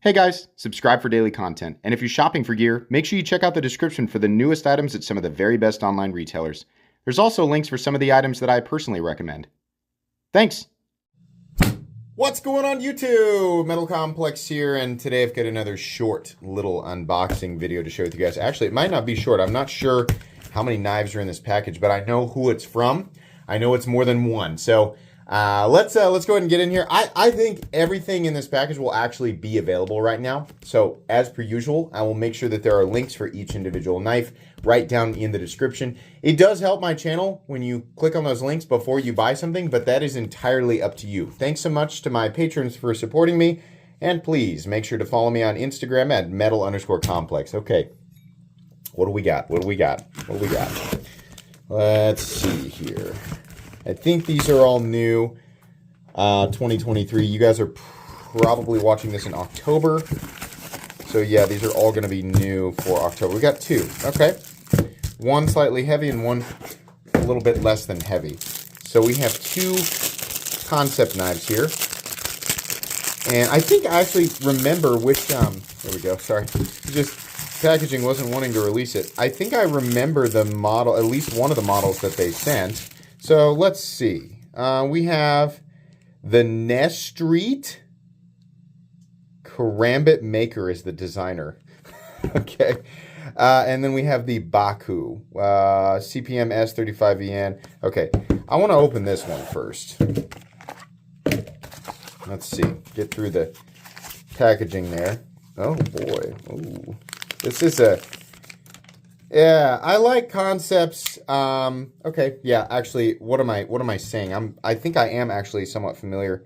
Hey guys, subscribe for daily content. And if you're shopping for gear, make sure you check out the description for the newest items at some of the very best online retailers. There's also links for some of the items that I personally recommend. Thanks! What's going on YouTube? Metal Complex here, and today I've got another short little unboxing video to share with you guys. Actually, it might not be short. I'm not sure how many knives are in this package, but I know who it's from. I know it's more than one. So let's go ahead and get in here. I think everything in this package will actually be available right now. So as per usual, I will make sure that there are links for each individual knife right down in the description. It does help my channel when you click on those links before you buy something, but that is entirely up to you. Thanks so much to my patrons for supporting me. And please make sure to follow me on Instagram at metal_complex. Okay, what do we got? What do we got? What do we got? Let's see here. I think these are all new, 2023. You guys are probably watching this in October. So yeah, these are all going to be new for October. We got two. Okay. One slightly heavy and one a little bit less than heavy. So we have two Kansept knives here. And I think I actually remember which, there we go, sorry. Just packaging wasn't wanting to release it. I think I remember the model, at least one of the models that they sent. So let's see. We have the Street. Kansept Maker is the designer. Okay. And then we have the Baku. CPM S35VN. Okay. I want to open this one first. Let's see. Get through the packaging there. Oh boy. Ooh. This is a... Yeah, I like Kansepts. Okay, yeah, actually, what am I saying? I think I am actually somewhat familiar.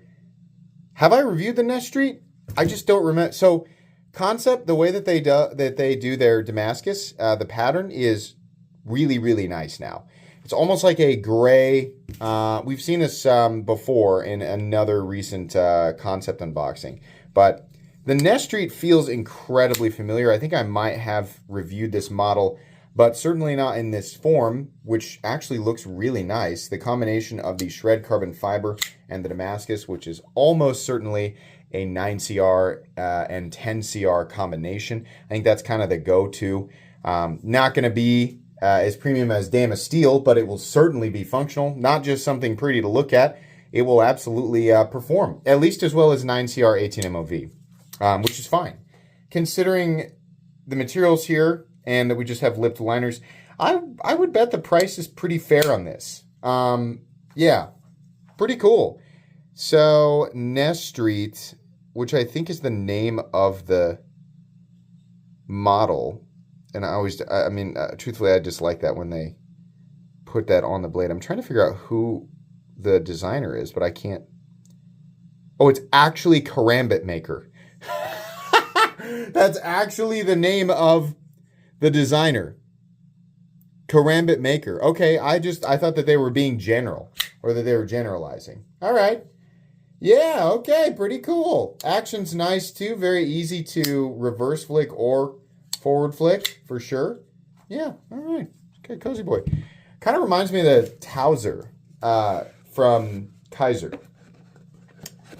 Have I reviewed the Street? I just don't remember. So, Kansept, the way that they do their Damascus, the pattern is really, really nice now. It's almost like a gray. We've seen this before in another recent Kansept unboxing, but the Street feels incredibly familiar. I think I might have reviewed this model, but certainly not in this form, which actually looks really nice. The combination of the shred carbon fiber and the Damascus, which is almost certainly a 9CR and 10CR combination. I think that's kind of the go-to. Not going to be as premium as Damas steel, but it will certainly be functional. Not just something pretty to look at. It will absolutely perform, at least as well as 9CR 18MOV, which is fine. Considering the materials here, and that we just have lipped liners, I would bet the price is pretty fair on this. Yeah, pretty cool. So, Street, which I think is the name of the model, and truthfully, I dislike that when they put that on the blade. I'm trying to figure out who the designer is, but I can't. Oh, it's actually Kansept Maker. That's actually the name of the designer. Kansept Maker. Okay, I thought that they were being general, or that they were generalizing. All right. Yeah, okay, pretty cool. Action's nice too. Very easy to reverse flick or forward flick, for sure. Yeah, all right. Okay, cozy boy. Kind of reminds me of the Towser from Kaiser.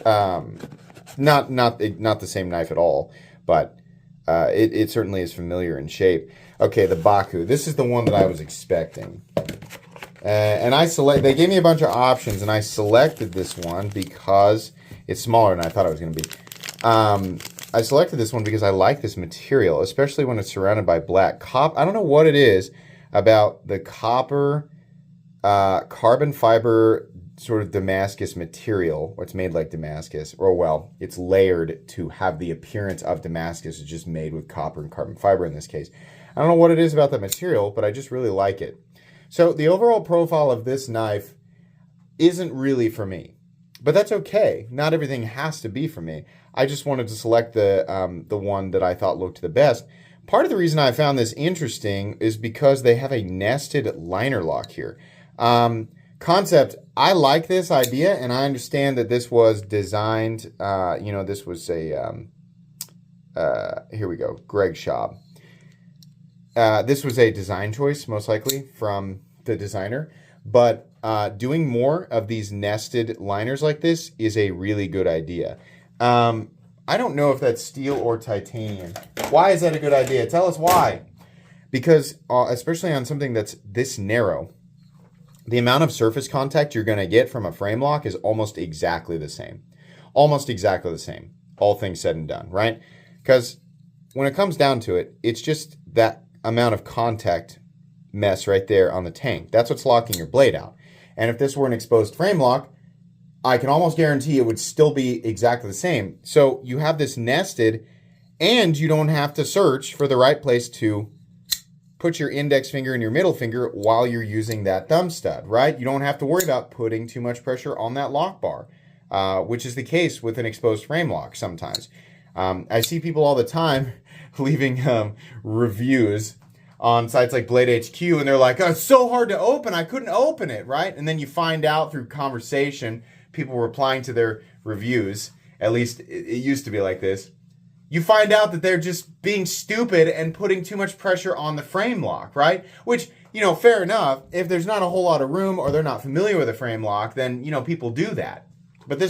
Not the same knife at all, but it certainly is familiar in shape. Okay, the Baku. This is the one that I was expecting. And they gave me a bunch of options, and I selected this one because it's smaller than I thought it was going to be. I selected this one because I like this material, especially when it's surrounded by black. I don't know what it is about the copper carbon fiber sort of Damascus material, or it's made like Damascus, or well, it's layered to have the appearance of Damascus. It's just made with copper and carbon fiber in this case. I don't know what it is about the material, but I just really like it. So the overall profile of this knife isn't really for me, but that's okay. Not everything has to be for me. I just wanted to select the one that I thought looked the best. Part of the reason I found this interesting is because they have a nested liner lock here. Kansept, I like this idea, and I understand that this was designed, this was a, here we go, Greg Schaub. This was a design choice, most likely, from the designer, but doing more of these nested liners like this is a really good idea. I don't know if that's steel or titanium. Why is that a good idea? Tell us why. Because especially on something that's this narrow, the amount of surface contact you're going to get from a frame lock is almost exactly the same. Almost exactly the same, all things said and done, right? Because when it comes down to it, it's just that amount of contact mess right there on the tank. That's what's locking your blade out. And if this were an exposed frame lock, I can almost guarantee it would still be exactly the same. So you have this nested, and you don't have to search for the right place to put your index finger and your middle finger while you're using that thumb stud, right? You don't have to worry about putting too much pressure on that lock bar, which is the case with an exposed frame lock sometimes. I see people all the time leaving reviews on sites like Blade HQ, and they're like, oh, it's so hard to open, I couldn't open it, right? And then you find out through conversation, people replying to their reviews, at least it used to be like this, you find out that they're just being stupid and putting too much pressure on the frame lock, right? Which, you know, fair enough. If there's not a whole lot of room or they're not familiar with a frame lock, then, you know, people do that. But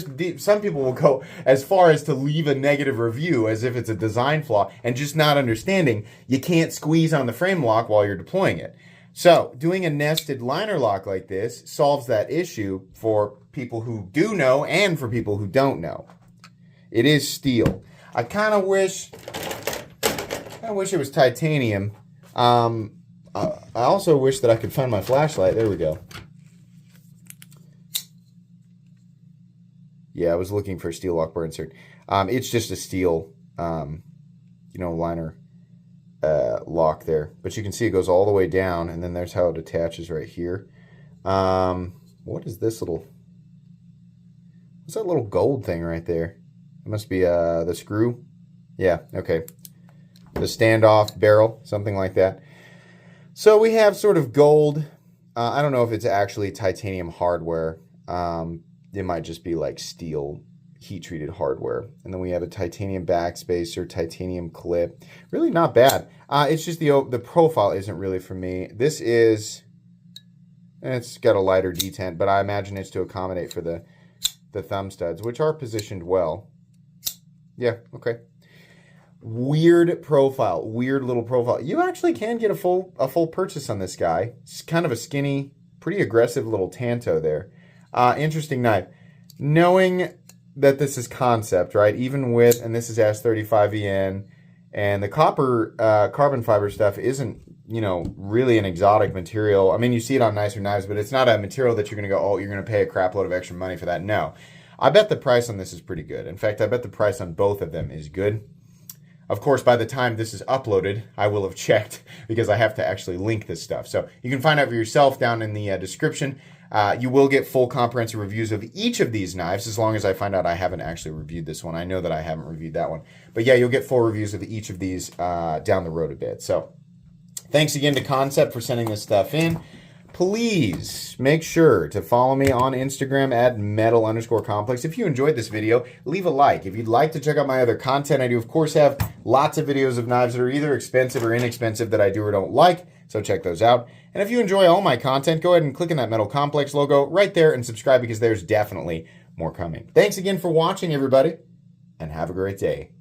some people will go as far as to leave a negative review as if it's a design flaw and just not understanding you can't squeeze on the frame lock while you're deploying it. So doing a nested liner lock like this solves that issue for people who do know and for people who don't know. It is steel. I kind of wish it was titanium. I also wish that I could find my flashlight. There we go. Yeah, I was looking for a steel lock bar insert. It's just a steel, liner lock there. But you can see it goes all the way down, and then there's how it attaches right here. What is this little... What's that little gold thing right there? It must be the screw. Yeah, okay. The standoff barrel, something like that. So we have sort of gold. I don't know if it's actually titanium hardware. It might just be like steel heat-treated hardware. And then we have a titanium backspacer, titanium clip. Really not bad. It's just the profile isn't really for me. This is... It's got a lighter detent, but I imagine it's to accommodate for the thumb studs, which are positioned well. Yeah, okay. Weird profile, weird little profile. You actually can get a full purchase on this guy. It's kind of a skinny, pretty aggressive little Tanto there. Interesting knife. Knowing that this is Kansept, right? Even with, and this is S35EN, and the copper carbon fiber stuff isn't, really an exotic material. I mean, you see it on nicer knives, but it's not a material that you're going to go, oh, you're going to pay a crap load of extra money for that. No. I bet the price on this is pretty good. In fact, I bet the price on both of them is good. Of course, by the time this is uploaded, I will have checked because I have to actually link this stuff. So you can find out for yourself down in the description. You will get full comprehensive reviews of each of these knives as long as I find out I haven't actually reviewed this one. I know that I haven't reviewed that one. But yeah, you'll get full reviews of each of these down the road a bit. So thanks again to Kansept for sending this stuff in. Please make sure to follow me on Instagram at metal_complex. If you enjoyed this video, leave a like. If you'd like to check out my other content, I do, of course, have lots of videos of knives that are either expensive or inexpensive that I do or don't like, so check those out. And if you enjoy all my content, go ahead and click on that Metal Complex logo right there and subscribe because there's definitely more coming. Thanks again for watching, everybody, and have a great day.